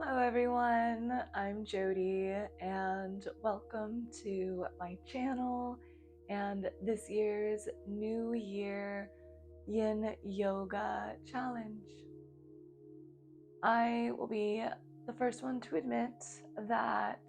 Hello everyone, I'm Jodie and welcome to my channel and this year's New Year Yin Yoga challenge. I will be the first one to admit that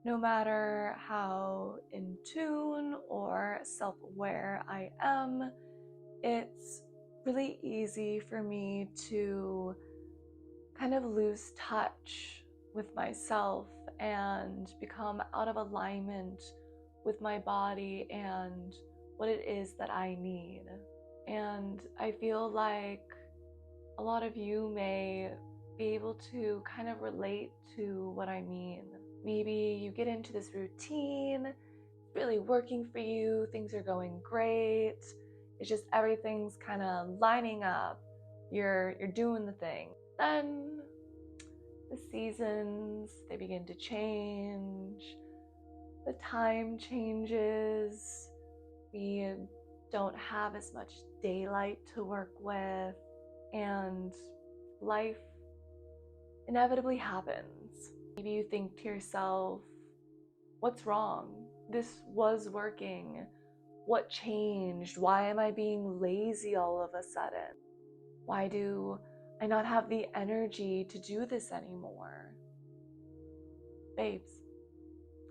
no matter how in tune or self-aware I am, it's really easy for me to kind of lose touch with myself and become out of alignment with my body and what it is that I need. And I feel like a lot of you may be able to kind of relate to what I mean. Maybe you get into this routine, it's really working for you, things are going great, it's just everything's kind of lining up, you're doing the thing. Then the seasons, they begin to change, the time changes, we don't have as much daylight to work with, and life inevitably happens. Maybe you think to yourself, what's wrong? This was working. What changed? Why am I being lazy all of a sudden? Why do I not have the energy to do this anymore? Babes,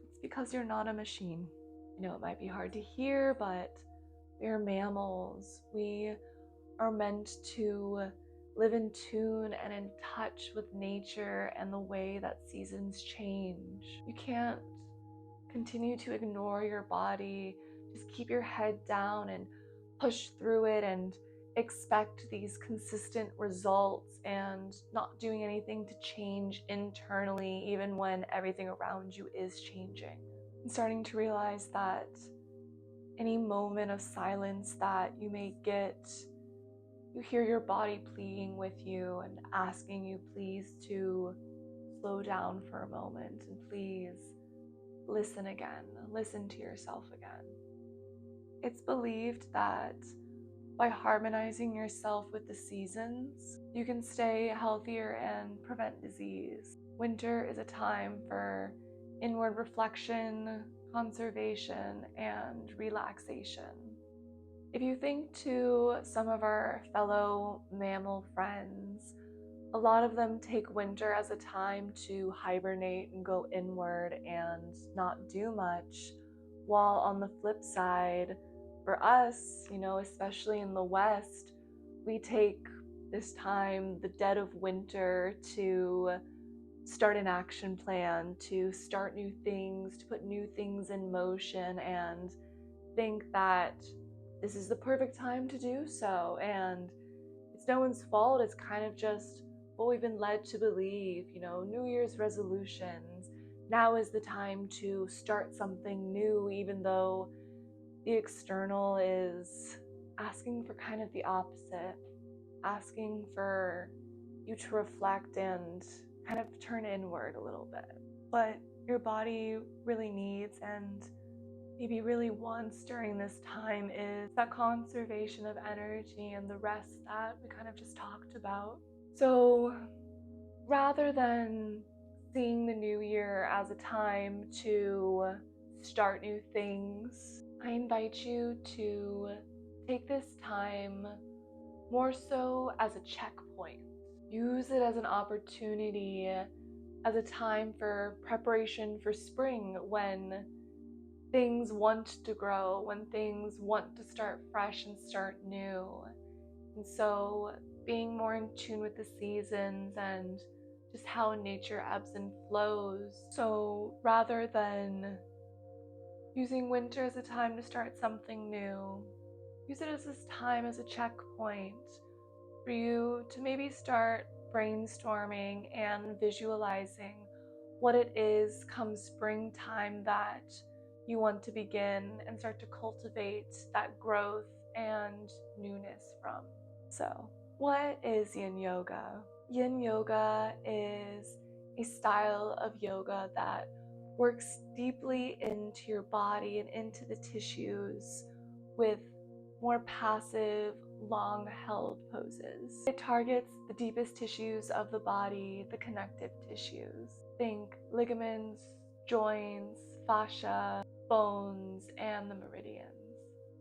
it's because you're not a machine. I know it might be hard to hear, but we're mammals. We are meant to live in tune and in touch with nature and the way that seasons change. You can't continue to ignore your body. Just keep your head down and push through it and expect these consistent results and not doing anything to change internally, even when everything around you is changing. I'm starting to realize that any moment of silence that you may get, you hear your body pleading with you and asking you please to slow down for a moment and please listen again, listen to yourself again. It's believed that by harmonizing yourself with the seasons, you can stay healthier and prevent disease. Winter is a time for inward reflection, conservation, and relaxation. If you think to some of our fellow mammal friends, a lot of them take winter as a time to hibernate and go inward and not do much, while on the flip side, for us, especially in the West, we take this time, the dead of winter, to start an action plan, to start new things, to put new things in motion, and think that this is the perfect time to do so. And it's no one's fault. It's kind of just what we've been led to believe, New Year's resolutions. Now is the time to start something new, even though the external is asking for kind of the opposite, asking for you to reflect and kind of turn inward a little bit. What your body really needs and maybe really wants during this time is that conservation of energy and the rest that we kind of just talked about. So rather than seeing the new year as a time to start new things, I invite you to take this time more so as a checkpoint. Use it as an opportunity, as a time for preparation for spring, when things want to grow, when things want to start fresh and start new. And so being more in tune with the seasons and just how nature ebbs and flows. So rather than using winter as a time to start something new, use it as this time as a checkpoint for you to maybe start brainstorming and visualizing what it is come springtime that you want to begin and start to cultivate that growth and newness from. So, what is Yin Yoga? Yin Yoga is a style of yoga that works deeply into your body and into the tissues with more passive, long held poses. It targets the deepest tissues of the body, the connective tissues. Think ligaments, joints, fascia, bones, and the meridians.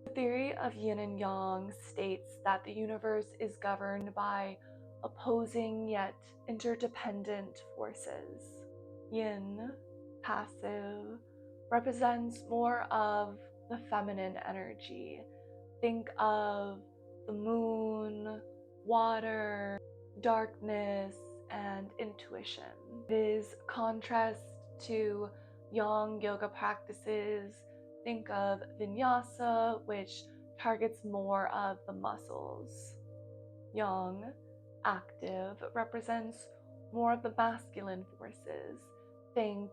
The theory of yin and yang states that the universe is governed by opposing yet interdependent forces. Yin, passive, represents more of the feminine energy. Think of the moon, water, darkness, and intuition. It is contrast to yang yoga practices. Think of vinyasa, which targets more of the muscles. Yang, active, represents more of the masculine forces. Think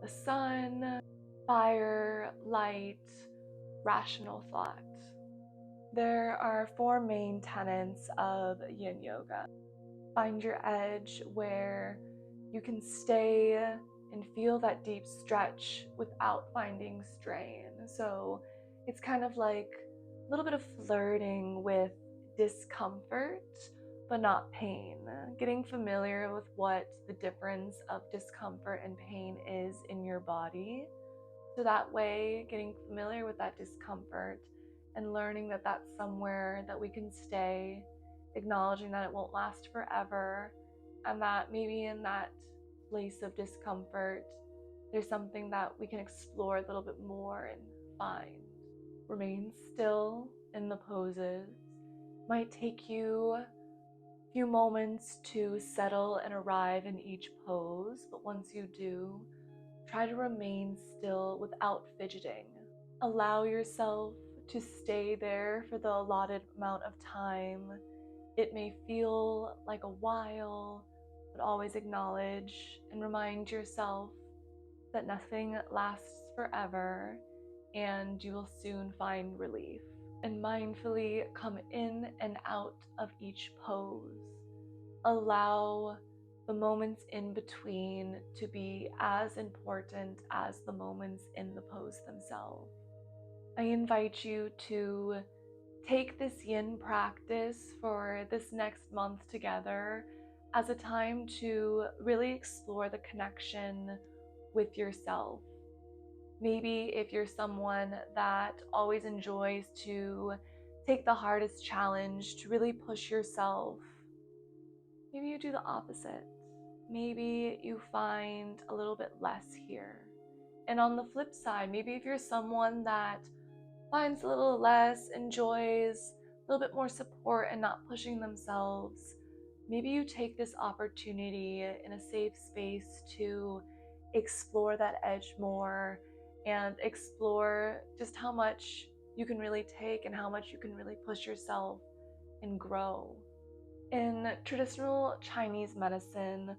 the sun, fire, light, rational thought. There are 4 main tenets of Yin Yoga. Find your edge, where you can stay and feel that deep stretch without finding strain. So it's kind of like a little bit of flirting with discomfort, but not pain. Getting familiar with what the difference of discomfort and pain is in your body. So that way, getting familiar with that discomfort and learning that that's somewhere that we can stay, acknowledging that it won't last forever, and that maybe in that place of discomfort, there's something that we can explore a little bit more and find. Remain still in the poses. Might take you a few moments to settle and arrive in each pose, but once you do, try to remain still without fidgeting. Allow yourself to stay there for the allotted amount of time. It may feel like a while, but always acknowledge and remind yourself that nothing lasts forever and you will soon find relief. And mindfully come in and out of each pose. Allow the moments in between to be as important as the moments in the pose themselves. I invite you to take this yin practice for this next month together as a time to really explore the connection with yourself. Maybe if you're someone that always enjoys to take the hardest challenge, to really push yourself, maybe you do the opposite. Maybe you find a little bit less here. And on the flip side, maybe if you're someone that finds a little less, enjoys a little bit more support and not pushing themselves, maybe you take this opportunity in a safe space to explore that edge more and explore just how much you can really take and how much you can really push yourself and grow. In traditional Chinese medicine,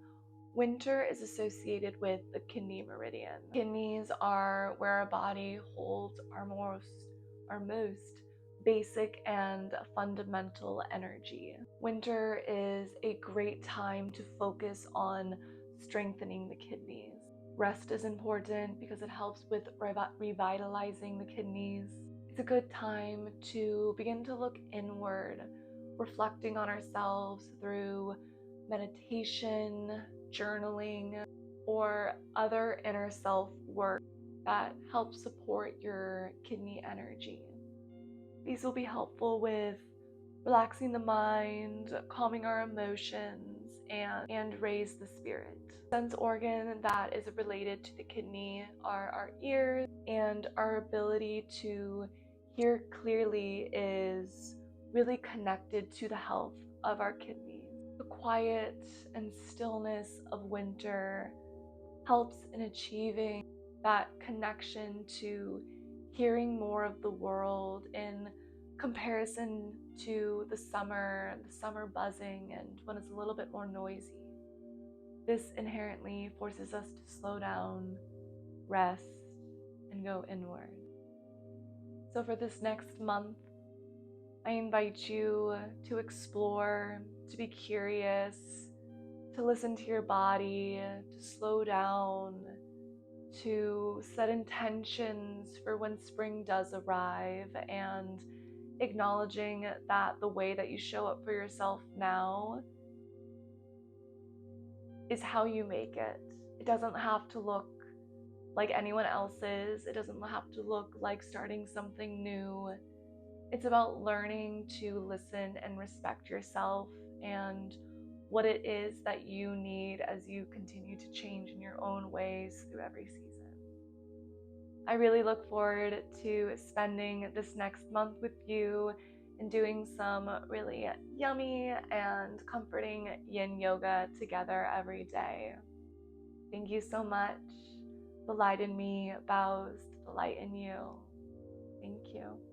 winter is associated with the kidney meridian. Kidneys are where our body holds our most basic and fundamental energy. Winter is a great time to focus on strengthening the kidneys. Rest is important because it helps with revitalizing the kidneys. It's a good time to begin to look inward, reflecting on ourselves through meditation, journaling, or other inner self work that helps support your kidney energy. These will be helpful with relaxing the mind, calming our emotions, and raise the spirit. Sense organ that is related to the kidney are our ears, and our ability to hear clearly is really connected to the health of our kidneys. The quiet and stillness of winter helps in achieving that connection to hearing more of the world in comparison to the summer buzzing and when it's a little bit more noisy. This inherently forces us to slow down, rest, and go inward. So for this next month, I invite you to explore, to be curious, to listen to your body, to slow down, to set intentions for when spring does arrive, and acknowledging that the way that you show up for yourself now is how you make it. It doesn't have to look like anyone else's. It doesn't have to look like starting something new. It's about learning to listen and respect yourself and what it is that you need as you continue to change in your own ways through every season. I really look forward to spending this next month with you and doing some really yummy and comforting Yin Yoga together every day. Thank you so much. The light in me bows to the light in you. Thank you.